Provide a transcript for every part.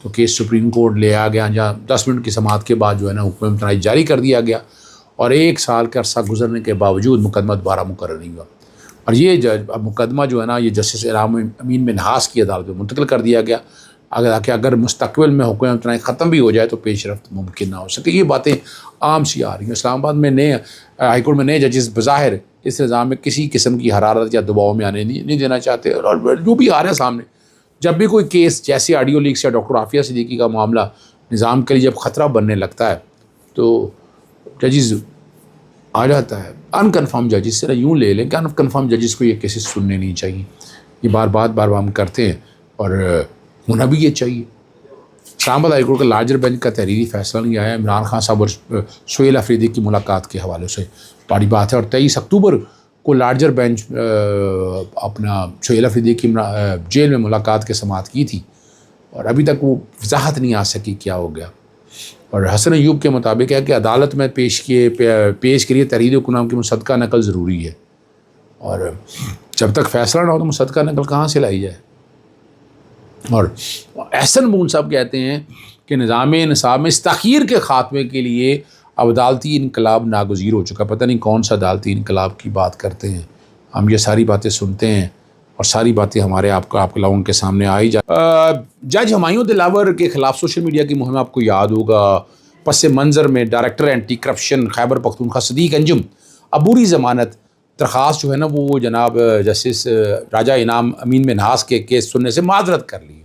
تو case supreme court لے آ گیا، جہاں 10 منٹ کی سماعت کے بعد جو ہے نا حکم امتناعی جاری کر دیا گیا، اور 1 سال کا عرصہ گزرنے کے باوجود مقدمہ دوبارہ مقرر نہیں ہوا۔ اور یہ مقدمہ جو ہے نا یہ جسٹس انعام امین منہاس کی عدالت میں منتقل کر دیا گیا، اگر مستقبل میں حکم امتناعی ختم بھی ہو جائے تو پیش رفت ممکن نہ ہو سکے۔ یہ باتیں عام سی آ رہی ہیں۔ اسلام آباد میں نئے ہائی کورٹ میں نئے ججز بظاہر اس نظام میں کسی قسم کی حرارت یا دباؤ میں آنے نہیں دینا چاہتے، اور جو بھی آ رہا ہے سامنے، جب بھی کوئی کیس جیسے آڈیو لیکس یا ڈاکٹر عافیہ صدیقی کا معاملہ نظام کے لیے جب خطرہ بننے لگتا ہے تو ججز آ جاتا ہے۔ ان کنفرم ججز سے یوں لے لیں کہ ان کنفرم ججز کو یہ کیسز سننے نہیں چاہیے، یہ بار ہم کرتے ہیں، اور ہونا بھی یہ چاہیے۔ اسلام آباد ہائی کورٹ کا لارجر بینچ کا تحریری فیصلہ نہیں آیا عمران خان صاحب اور سہیل افریدی کی ملاقات کے حوالے سے بڑی بات ہے، اور 23 اکتوبر کو لارجر بینچ اپنا سہیل افریدی کی جیل میں ملاقات کے سماعت کی تھی، اور ابھی تک وہ وضاحت نہیں آ سکی کیا ہو گیا۔ اور حسن ایوب کے مطابق ہے کہ عدالت میں پیش کے لیے تحریر حکم کی مصدقہ نقل ضروری ہے، اور جب تک فیصلہ نہ ہو تو مصدقہ نقل کہاں سے لائی جائے۔ اور احسن مون صاحب کہتے ہیں کہ نظام انصاف میں اس تاخیر کے خاتمے کے لیے اب عدالتی انقلاب ناگزیر ہو چکا۔ پتہ نہیں کون سا عدالتی انقلاب کی بات کرتے ہیں، ہم یہ ساری باتیں سنتے ہیں اور ساری باتیں ہمارے آپ لوگوں کے سامنے آئی جج ہمایوں دلاور کے خلاف سوشل میڈیا کی مہم آپ کو یاد ہوگا، پس منظر میں director anti corruption Khyber Pakhtunkhwa صدیق انجم عبوری ضمانت درخواست جو ہے نا وہ جناب جسٹس راجہ انعام امین منہاس کے کیس سننے سے معذرت کر لی،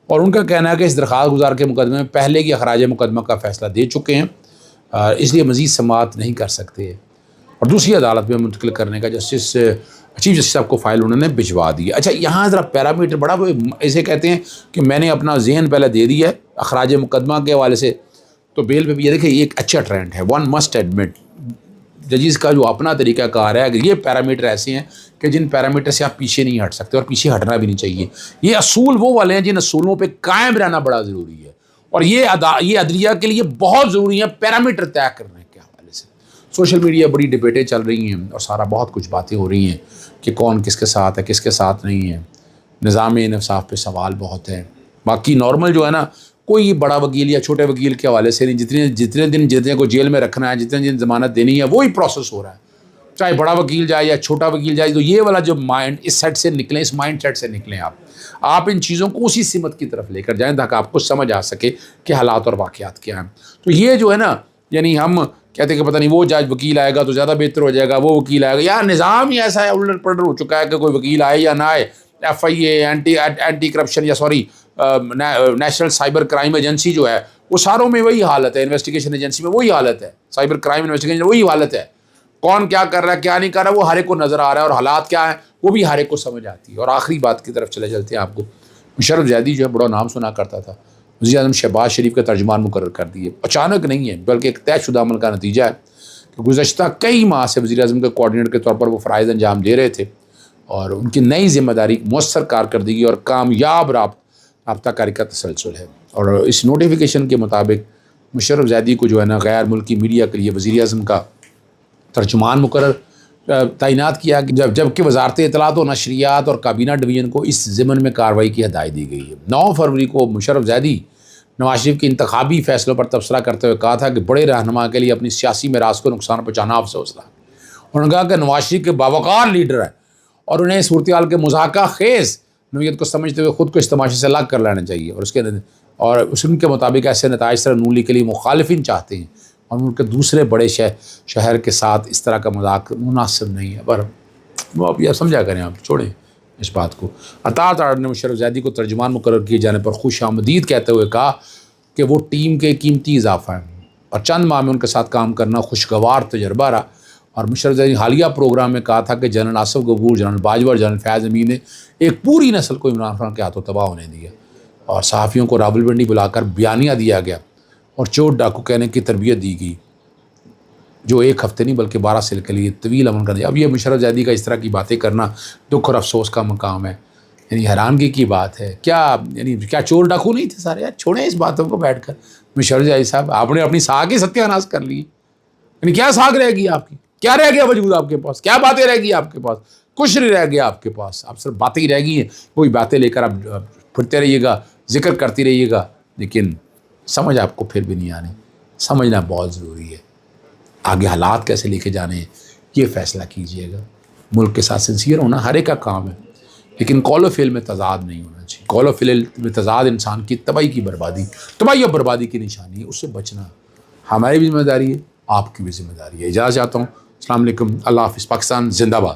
اور ان کا کہنا ہے کہ اس درخواست گزار کے مقدمے میں پہلے کی اخراج مقدمہ کا فیصلہ دے چکے ہیں، اس لیے مزید سماعت نہیں کر سکتے، اور دوسری عدالت میں منتقل کرنے کا چیف جسٹس صاحب کو فائل انہوں نے بھجوا دی ہے۔ اچھا یہاں ذرا پیرامیٹر بڑا ایسے کہتے ہیں کہ میں نے اپنا ذہن پہلے دے دیا ہے اخراج مقدمہ کے حوالے سے، تو بیل پہ بھی یہ دیکھیں یہ ایک اچھا ٹرینڈ ہے، ون مسٹ ایڈمٹ ججز کا جو اپنا طریقہ کار ہے، اگر یہ پیرامیٹر ایسے ہیں کہ جن پیرامیٹر سے آپ پیچھے نہیں ہٹ سکتے، اور پیچھے ہٹنا بھی نہیں چاہیے۔ یہ اصول وہ والے ہیں جن اصولوں پہ قائم رہنا بڑا ضروری ہے، اور یہ عدلیہ کے لیے بہت ضروری ہے پیرامیٹر طے کرنے کے حوالے سے۔ سوشل میڈیا بڑی ڈبیٹیں چل رہی ہیں اور سارا بہت کچھ باتیں ہو رہی ہیں کہ کون کس کے ساتھ ہے کس کے ساتھ نہیں ہے، نظام انصاف پہ سوال بہت ہیں۔ باقی نارمل جو ہے نا کوئی بڑا وکیل یا چھوٹے وکیل کے حوالے سے نہیں، جتنے کو جیل میں رکھنا ہے، جتنے دن ضمانت دینی ہے وہی پروسیس ہو رہا ہے، چاہے بڑا وکیل جائے یا چھوٹا وکیل جائے۔ تو یہ والا جو مائنڈ اس سیٹ سے نکلیں، اس مائنڈ سیٹ سے نکلیں، آپ ان چیزوں کو اسی سمت کی طرف لے کر جائیں تاکہ آپ کو سمجھ آ سکے کہ حالات اور واقعات کیا ہیں۔ تو یہ جو ہے نا یعنی ہم کہتے ہیں کہ پتہ نہیں وہ جج وکیل آئے گا تو زیادہ بہتر ہو جائے گا، وہ وکیل آئے گا، یار نظام ہی ایسا ہے الٹ پلٹ ہو چکا ہے کہ کوئی وکیل آئے یا نہ آئے، FIA اینٹی کرپشن یا نیشنل سائبر کرائم ایجنسی جو ہے وہ ساروں میں وہی حالت ہے، انویسٹیگیشن ایجنسی میں وہی حالت ہے، سائبر کرائم انویسٹیگیشن وہی حالت ہے، کون کیا کر رہا ہے کیا نہیں کر رہا وہ ہر ایک کو نظر آ رہا ہے، اور حالات کیا ہیں وہ بھی ہر ایک کو سمجھ آتی ہے۔ اور آخری بات کی طرف چلتے ہیں، آپ کو مشرف زیدی جو ہے بڑا نام سنا کرتا تھا، وزیر اعظم شہباز شریف کا ترجمان مقرر کر دیے، اچانک نہیں ہے بلکہ ایک طے شدہ عمل کا نتیجہ ہے کہ گزشتہ کئی ماہ سے وزیر اعظم کے کوآرڈینیٹر کے طور پر وہ فرائض انجام دے رہے تھے، اور ان کی نئی ذمہ داری مؤثر کارکردگی اور کامیاب رابطہ کاری کا تسلسل ہے۔ اور اس نوٹیفیکیشن کے مطابق مشرف زیدی کو جو ہے نا غیر ملکی میڈیا کے لیے وزیر اعظم کا ترجمان مقرر تعینات کیا، جبکہ وزارت اطلاعات و نشریات اور کابینہ ڈویژن کو اس ضمن میں کارروائی کی ہدایت دی گئی ہے۔ 9 فروری کو مشرف زیدی نواز شریف کے انتخابی فیصلوں پر تبصرہ کرتے ہوئے کہا تھا کہ بڑے رہنما کے لیے اپنی سیاسی میراث کو نقصان پہنچانا افسوس رہا۔ انہوں نے کہا کہ نواز شریف کے باوقار لیڈر ہیں اور انہیں صورتحال کے مضحکہ خیز نوعیت کو سمجھتے ہوئے خود کو اس تماشے سے الگ کر لینا چاہیے، اور ان کے مطابق ایسے نتائج صرف نون لیگ کے لیے مخالفین چاہتے ہیں، اور ان کے دوسرے بڑے شہر کے ساتھ اس طرح کا مذاق مناسب نہیں ہے۔ پر وہ اب یہ سمجھا کریں، آپ چھوڑیں اس بات کو۔ اطاعت آرڈر نے مشرف زیدی کو ترجمان مقرر کیے جانے پر خوش آمدید کہتے ہوئے کہا کہ وہ ٹیم کے قیمتی اضافہ ہیں، اور چند ماہ میں ان کے ساتھ کام کرنا خوشگوار تجربہ رہا۔ اور مشرف زیدی حالیہ پروگرام میں کہا تھا کہ جنرل آصف غفور، جنرل باجوہ اور جنرل فیاض امین نے ایک پوری نسل کو عمران خان کے ہاتھوں تباہ ہونے دیا، اور صحافیوں کو راولپنڈی بلا کر بیانیہ دیا گیا اور چور ڈاکو کہنے کی تربیت دی گئی، جو ایک ہفتے نہیں بلکہ 12 سال کے لیے طویل عمل کر دیا۔ اب یہ مشرف زیدی کا اس طرح کی باتیں کرنا دکھ اور افسوس کا مقام ہے، یعنی حیرانگی کی بات ہے۔ کیا چور ڈاکو نہیں تھے سارے؟ یار چھوڑیں اس باتوں کو بیٹھ کر۔ مشرف زیدی صاحب آپ نے اپنی ساکھ ہی ستیہ ناش کر لی، یعنی کیا ساکھ رہ گئی آپ کی؟ کیا رہ گیا وجود آپ کے پاس؟ کیا باتیں رہ گئی آپ کے پاس؟ کچھ نہیں رہ گیا آپ کے پاس، آپ صرف باتیں ہی رہ گئی ہیں، وہی باتیں لے کر آپ پھرتے رہیے گا ذکر کرتی رہیے گا لیکن سمجھ آپ کو پھر بھی نہیں آنی. سمجھنا بہت ضروری ہے. آگے حالات کیسے لے کے جانے ہیں یہ فیصلہ کیجئے گا. ملک کے ساتھ سنسیئر ہونا ہر ایک کا کام ہے لیکن قول و فعل میں تضاد نہیں ہونا چاہیے. قول و فعل میں تضاد انسان کی تباہی اور بربادی کی نشانی ہے. اس سے بچنا ہماری بھی ذمہ داری ہے, آپ کی بھی ذمہ داری ہے. اجازت چاہتا ہوں. السلام علیکم. اللہ حافظ. پاکستان زندہ باد.